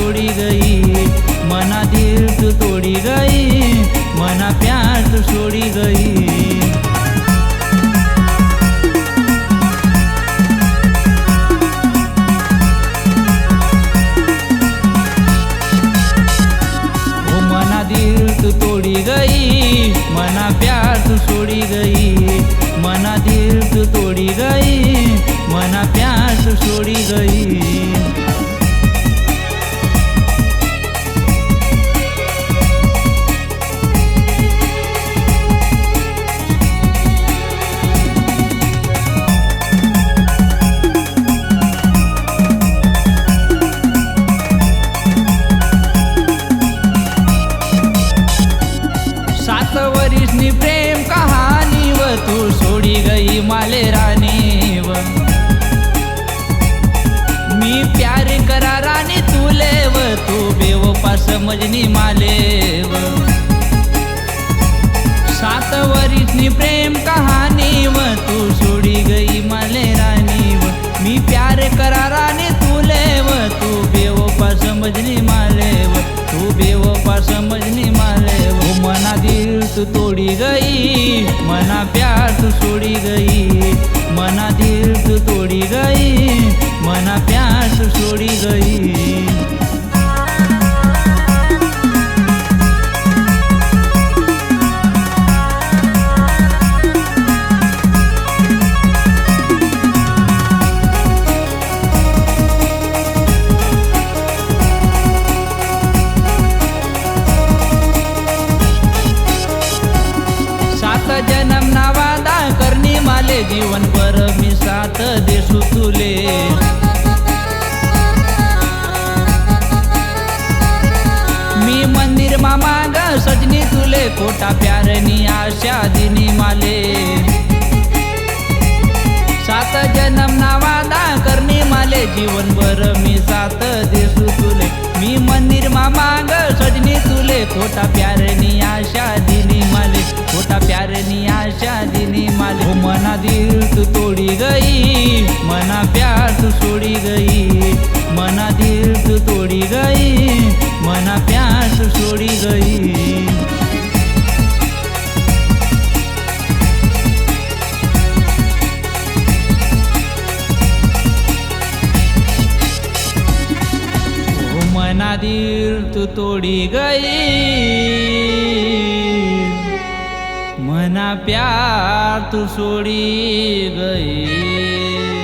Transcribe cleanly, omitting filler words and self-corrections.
छोड़ी गई, मना दिल तू तोड़ी गई, मना प्यार तू छोड़ी गई। दिल तू तोड़ी गई, मना प्यार तू छोड़ी गई, मना दिल तू तोड़ी गई, मना प्यार तू छोड़ी गई। वरिष्णी प्रेम कहानी व तू सोडी गई माले रानी व मी प्यार करा रानी तुले व तू बेवफा समजनी माले व। 7 वरिष्णी प्रेम कहानी व तू सोडी गई माले रानी व मी प्यार करा रानी तुले व तू बेवफा समजनी माले व तू बेवफा समजनी माले व। मना दिल तू तोड़ी गई, मना प्यार तू छोड़ी गई, मना दिल तू तोड़ी गई, मना प्यार तू छोड़ी गई। जन्म ना वादा करनी माले जीवन भर मी साथ देसू तुले, मी मंदिर मा माग सजनी तुले खोटा प्यारनी आशा दिनी माले। 7 जन्म ना वादा करनी माले जीवन भर मी साथ देसू तुले, मी मंदिर मा माग सजनी तुले खोटा प्यारनी आशा दिनी माले, खोटा प्यारनी आशा दिनी माले। मना दिल तू तोड़ी गई, मना प्यार तू छोड़ी गई, मना दिल तू तोड़ी गई, मना प्यार तू छोड़ी गई। मना दिल तू तोड़ी गई, मना प्यार तू छोड़ी गई।